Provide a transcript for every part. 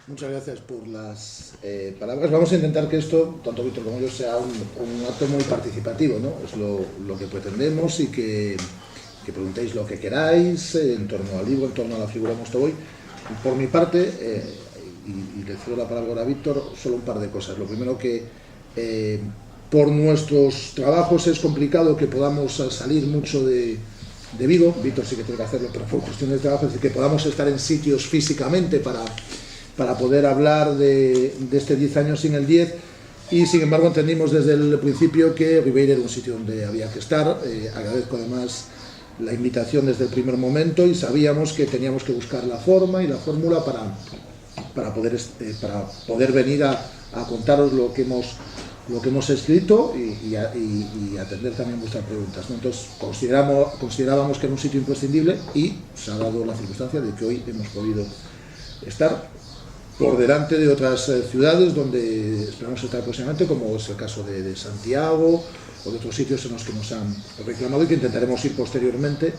Muchas gracias por las palabras. Vamos a intentar que esto, tanto Víctor como yo, sea un acto muy participativo, ¿no? Es lo que pretendemos, y que preguntéis lo que queráis en torno al libro, en torno a la figura de Mostovoy. Por mi parte, y le cedo la palabra ahora a Víctor, solo un par de cosas. Lo primero, que por nuestros trabajos es complicado que podamos salir mucho de Vigo. Víctor sí que tiene que hacerlo, pero por cuestiones de trabajo, es decir, que podamos estar en sitios físicamente para poder hablar de este 10 años sin el 10, y sin embargo entendimos desde el principio que Ribeira era un sitio donde había que estar. Agradezco además la invitación desde el primer momento, y sabíamos que teníamos que buscar la forma y la fórmula para poder venir a contaros lo que hemos escrito y atender también vuestras preguntas, ¿no? Entonces considerábamos que era un sitio imprescindible, y se ha dado la circunstancia de que hoy hemos podido estar por delante de otras ciudades donde esperamos estar próximamente, como es el caso de Santiago o de otros sitios en los que nos han reclamado y que intentaremos ir posteriormente,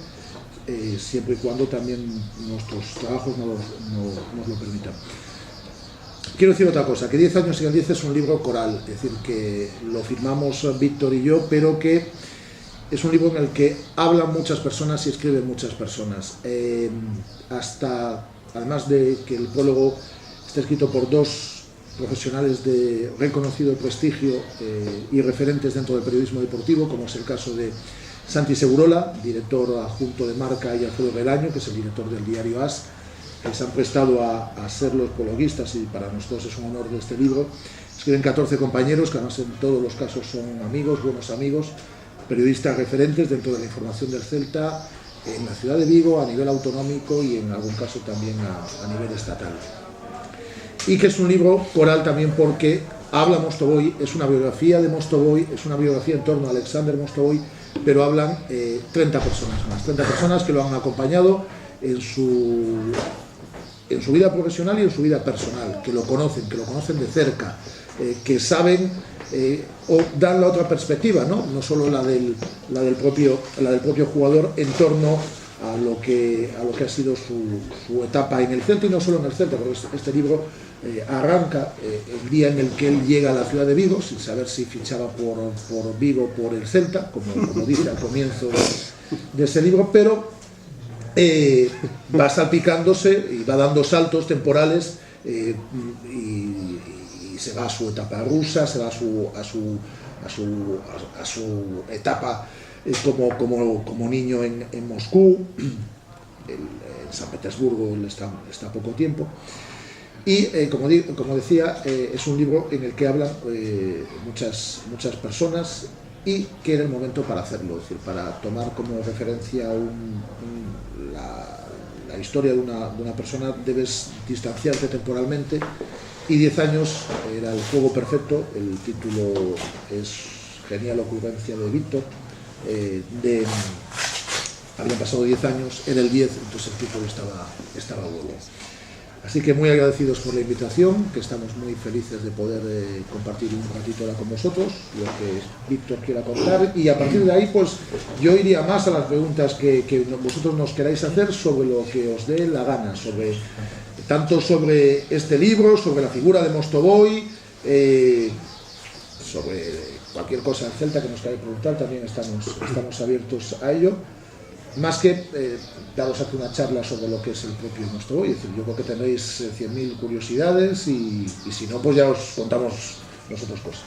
siempre y cuando también nuestros trabajos nos lo permitan. Quiero decir otra cosa, que 10 años sin el 10 es un libro coral, es decir, que lo firmamos Víctor y yo, pero que es un libro en el que hablan muchas personas y escriben muchas personas. Además de que el prólogo está escrito por dos profesionales de reconocido prestigio y referentes dentro del periodismo deportivo, como es el caso de Santi Segurola, director adjunto de Marca, y Alfredo Relaño, que es el director del diario AS, que se han prestado a ser los prologuistas, y para nosotros es un honor de este libro. Escriben 14 compañeros, que además en todos los casos son amigos, buenos amigos, periodistas referentes dentro de la información del Celta, en la ciudad de Vigo, a nivel autonómico y en algún caso también a nivel estatal. Y que es un libro coral también porque habla Mostovoy, es una biografía de Mostovoy, es una biografía en torno a Alexander Mostovoy, pero hablan 30 personas más, 30 personas que lo han acompañado en su vida profesional y en su vida personal, que lo conocen de cerca, que saben o dan la otra perspectiva, no solo la del propio jugador en torno a lo que ha sido su etapa en el Celta, y no solo en el Celta, porque este libro arranca el día en el que él llega a la ciudad de Vigo, sin saber si fichaba por Vigo o por el Celta, como dice al comienzo de ese libro, pero va salpicándose y va dando saltos temporales, y se va a su etapa rusa, se va a su etapa como niño en Moscú, en San Petersburgo él está poco tiempo, y como decía, es un libro en el que hablan muchas personas, y que era el momento para hacerlo, es decir, para tomar como referencia la historia de una persona. Debes distanciarte temporalmente, y 10 años era el juego perfecto. El título es genial ocurrencia de Víctor, habían pasado 10 años, era el 10, entonces el título estaba bueno. Así que muy agradecidos por la invitación, que estamos muy felices de poder compartir un ratito ahora con vosotros, lo que Víctor quiera contar, y a partir de ahí pues yo iría más a las preguntas que vosotros nos queráis hacer sobre lo que os dé la gana, tanto sobre este libro, sobre la figura de Mostovoy, sobre cualquier cosa del Celta que nos queráis preguntar, también estamos abiertos a ello. Más que daros aquí una charla sobre lo que es el propio Mostovoy, es decir, yo creo que tenéis 100.000 curiosidades, y si no, pues ya os contamos nosotros cosas.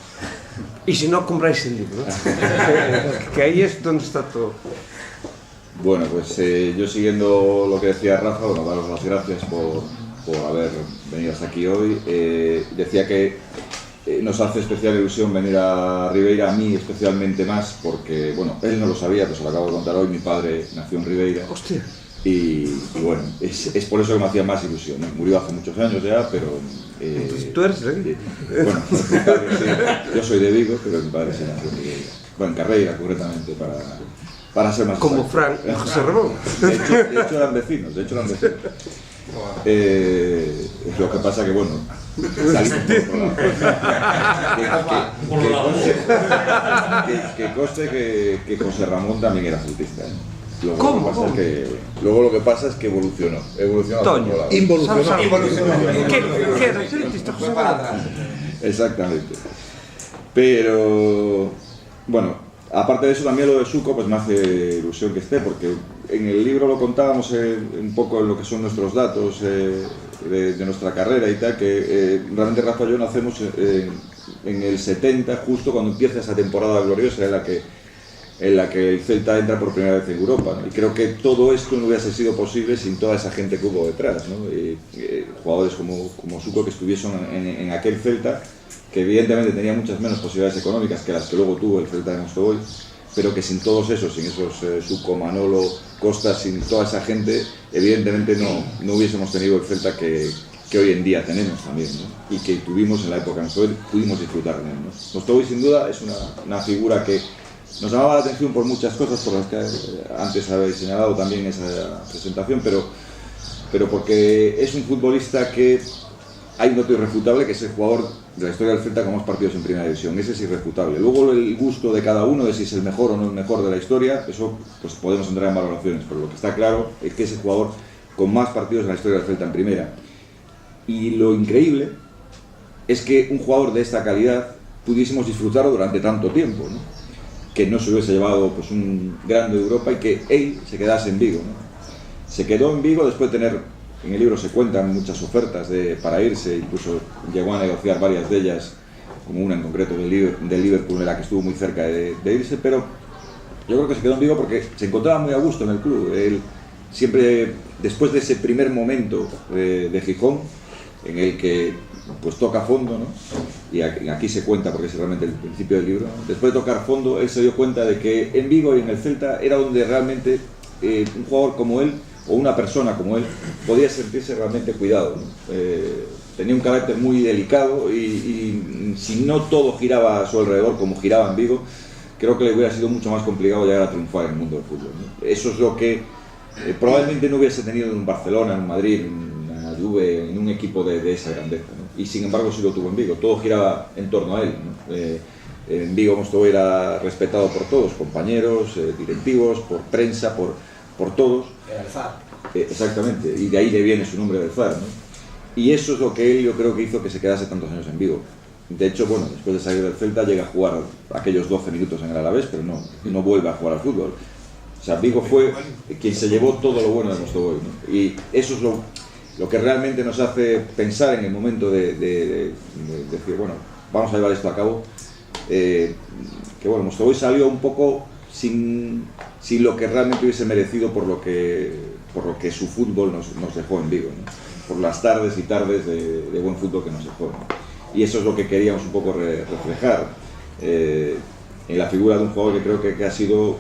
Y si no, compráis el libro, que ahí es donde está todo. Bueno, pues yo siguiendo lo que decía Rafa, daros las gracias por haber venido hasta aquí hoy. Decía que nos hace especial ilusión venir a Ribeira, a mí especialmente más, porque, bueno, él no lo sabía, pero se lo acabo de contar hoy, mi padre nació en Ribeira. ¡Hostia! Y bueno, es por eso que me hacía más ilusión, ¿no? Murió hace muchos años ya, pero... Entonces, ¿tú eres de aquí? Bueno, mi padre, sí, yo soy de Vigo, pero mi padre se nació en Ribeira. Bueno, en Carreira, concretamente, para ser más como exacto. Frank y José Ramón. De hecho eran vecinos. Lo que pasa que, bueno, salimos por otro lado. Que conste que José Ramón también era celtista, ¿eh? Luego lo que pasa es que evolucionó Toño, involucionó. ¿Qué referente José Manuel? Exactamente. Pero, bueno, aparte de eso, también lo de Suco pues me hace ilusión que esté, porque en el libro lo contábamos un poco en lo que son nuestros datos de nuestra carrera y tal, que realmente Rafa y yo nacemos en el 70, justo cuando empieza esa temporada gloriosa en la que el Celta entra por primera vez en Europa, ¿no? Y creo que todo esto no hubiese sido posible sin toda esa gente que hubo detrás, ¿no? Jugadores como Suco que estuviesen en aquel Celta, que evidentemente tenía muchas menos posibilidades económicas que las que luego tuvo el Celta de Mostovoy, pero que sin todos esos, sin esos Suco, Manolo, Costa, sin toda esa gente, evidentemente no hubiésemos tenido el Celta que hoy en día tenemos también, ¿no? Y que tuvimos en la época en que pudimos disfrutar de él, ¿no? Mostovoy sin duda es una figura que nos llamaba la atención por muchas cosas, por las que antes habéis señalado también en esa presentación, pero porque es un futbolista que hay un dato irrefutable, que es el jugador de la historia del Celta con más partidos en primera división. Ese es irrefutable. Luego el gusto de cada uno de si es el mejor o no el mejor de la historia, eso pues podemos entrar en valoraciones, pero lo que está claro es que es el jugador con más partidos en la historia del Celta en primera. Y lo increíble es que un jugador de esta calidad pudiésemos disfrutarlo durante tanto tiempo, ¿no? Que no se hubiese llevado pues un grande de Europa y que él se quedase en Vigo, ¿no? Se quedó en Vigo después de tener, en el libro se cuentan muchas ofertas para irse, incluso llegó a negociar varias de ellas, como una en concreto del Liverpool, en la que estuvo muy cerca de irse, pero yo creo que se quedó en Vigo porque se encontraba muy a gusto en el club. Él siempre, después de ese primer momento de Gijón, en el que pues toca fondo, ¿no? Y aquí se cuenta, porque es realmente el principio del libro, ¿no? Después de tocar fondo, él se dio cuenta de que en Vigo y en el Celta era donde realmente un jugador como él, o una persona como él, podía sentirse realmente cuidado, ¿no? Tenía un carácter muy delicado y si no todo giraba a su alrededor como giraba en Vigo, creo que le hubiera sido mucho más complicado llegar a triunfar en el mundo del fútbol, ¿no? Eso es lo que probablemente no hubiese tenido en un Barcelona, en un Madrid, en una Juve, en un equipo de esa grandeza, ¿no? Y sin embargo sí lo tuvo en Vigo, todo giraba en torno a él, ¿no? En Vigo Mostovoy era respetado por todos, compañeros, directivos, por prensa, por todos. Era el Zar. Exactamente, y de ahí le viene su nombre del Zar, ¿no? Y eso es lo que él, yo creo que hizo que se quedase tantos años en Vigo. De hecho, bueno, después de salir del Celta llega a jugar aquellos 12 minutos en el Alavés, pero no vuelve a jugar al fútbol. O sea, Vigo fue quien se llevó todo lo bueno de Mostovoy, ¿no? Y eso es lo que realmente nos hace pensar en el momento de decir, bueno, vamos a llevar esto a cabo. Que bueno, Mostovoy salió un poco sin lo que realmente hubiese merecido por lo que su fútbol nos dejó en Vigo, ¿no? Por las tardes y tardes de buen fútbol que nos dejó, ¿no? Y eso es lo que queríamos un poco reflejar en la figura de un jugador que creo que ha sido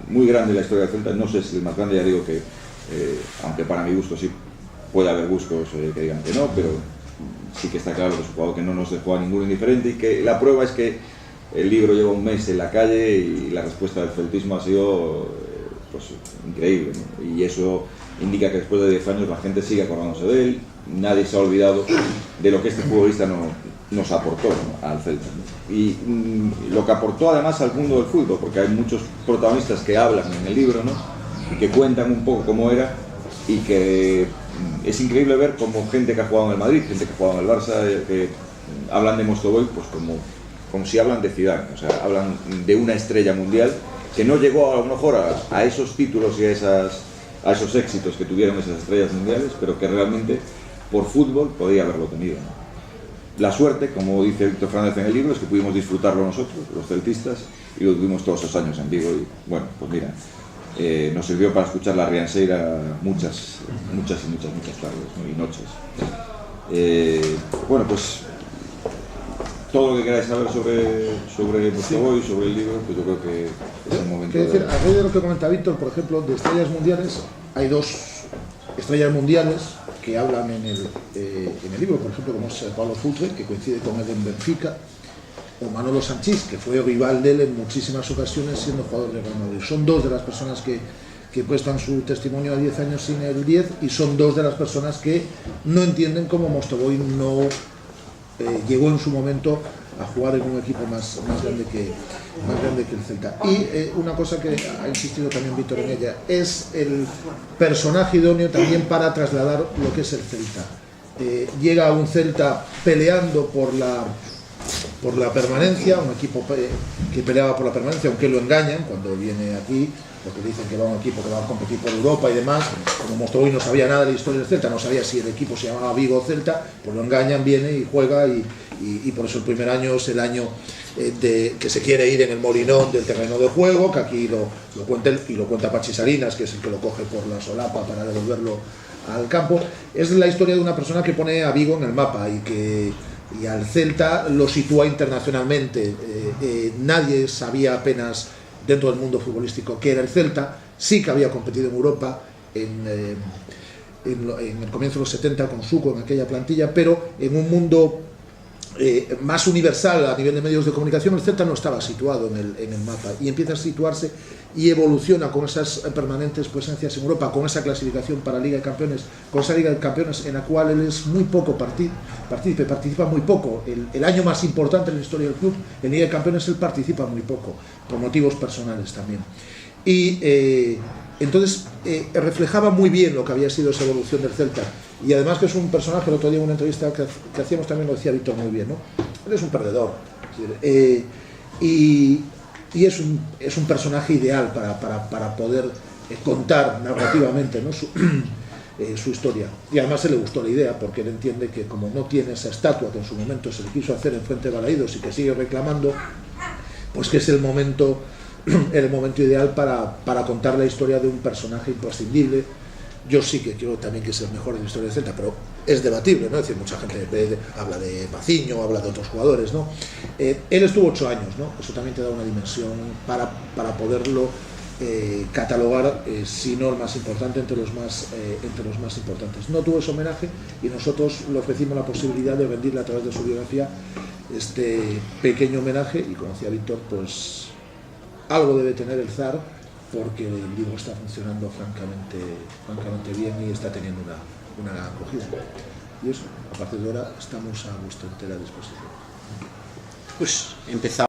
muy grande en la historia del Celta. No sé si el más grande, ya digo que, aunque para mi gusto sí puede haber gustos que digan que no, pero sí que está claro que es un jugador que no nos dejó a ninguno indiferente y que la prueba es que el libro lleva un mes en la calle y la respuesta del celtismo ha sido pues increíble, ¿no? Y eso indica que después de 10 años la gente sigue acordándose de él, nadie se ha olvidado de lo que este futbolista nos aportó, ¿no? Al Celta, ¿no? Y lo que aportó además al mundo del fútbol, porque hay muchos protagonistas que hablan en el libro, ¿no? Y que cuentan un poco cómo era, y que es increíble ver cómo gente que ha jugado en el Madrid, gente que ha jugado en el Barça, que hablan de Mostovoy pues como si hablan de Zidane, o sea, hablan de una estrella mundial que no llegó a lo mejor a esos títulos y a esos éxitos que tuvieron esas estrellas mundiales, pero que realmente por fútbol podía haberlo tenido, ¿no? La suerte, como dice Víctor Fernández en el libro, es que pudimos disfrutarlo nosotros, los celtistas, y lo tuvimos todos esos años en Vigo. Y bueno, pues mira, nos sirvió para escuchar la Rianseira muchas tardes, ¿no? Y noches. Bueno, pues todo lo que queráis saber sobre Mostovoy, sobre el libro, pues yo creo que es el momento. Quiero decir, a raíz de lo que comenta Víctor, por ejemplo, de estrellas mundiales, hay dos estrellas mundiales que hablan en el libro, por ejemplo, como es Paulo Futre, que coincide con él en Benfica, o Manolo Sanchís, que fue rival de él en muchísimas ocasiones siendo jugador de Real Madrid. Son dos de las personas que prestan su testimonio a 10 años sin el 10, y son dos de las personas que no entienden cómo Mostovoy no llegó en su momento a jugar en un equipo más grande que el Celta. Y una cosa que ha insistido también Víctor en ella, es el personaje idóneo también para trasladar lo que es el Celta. Llega a un Celta peleando por la permanencia, un equipo que peleaba por la permanencia, aunque lo engañan cuando viene aquí, porque dicen que va un equipo que va a competir por Europa y demás. Como mostró hoy, no sabía nada de la historia del Celta, no sabía si el equipo se llamaba Vigo o Celta, pues lo engañan, viene y juega, y por eso el primer año es el año que se quiere ir en el Molinón del terreno de juego, que aquí lo cuenta Pachi Salinas, que es el que lo coge por la solapa para devolverlo al campo. Es la historia de una persona que pone a Vigo en el mapa y al Celta lo sitúa internacionalmente. Nadie sabía apenas dentro del mundo futbolístico que era el Celta. Sí que había competido en Europa en el comienzo de los 70 con Suco en aquella plantilla, pero en un mundo más universal a nivel de medios de comunicación, el Celta no estaba situado en el mapa, y empieza a situarse y evoluciona con esas permanentes presencias en Europa, con esa clasificación para Liga de Campeones, con esa Liga de Campeones en la cual él es muy poco participa muy poco. El año más importante en la historia del club, en Liga de Campeones, él participa muy poco, por motivos personales también. Y entonces reflejaba muy bien lo que había sido esa evolución del Celta, y además que es un personaje. El otro día en una entrevista que hacíamos también lo decía Víctor muy bien, ¿no? Él es un perdedor, y es un personaje ideal para poder contar narrativamente, ¿no? su historia. Y además se le gustó la idea, porque él entiende que como no tiene esa estatua que en su momento se le quiso hacer en Fuente de Balaídos y que sigue reclamando, pues que es el momento ideal para contar la historia de un personaje imprescindible. Yo sí que quiero también que sea el mejor de la historia del Celta, pero es debatible, ¿no? Es decir, mucha gente habla de Paciño, habla de otros jugadores, ¿no? Él estuvo 8 años, ¿no? Eso también te da una dimensión para poderlo catalogar, si no el más importante, entre los más importantes. No tuvo ese homenaje, y nosotros le ofrecimos la posibilidad de rendirle a través de su biografía este pequeño homenaje, y como decía Víctor, pues algo debe tener el Zar, porque el libro está funcionando francamente bien y está teniendo una gran acogida. Y eso, a partir de ahora estamos a vuestra entera disposición. Pues empezamos.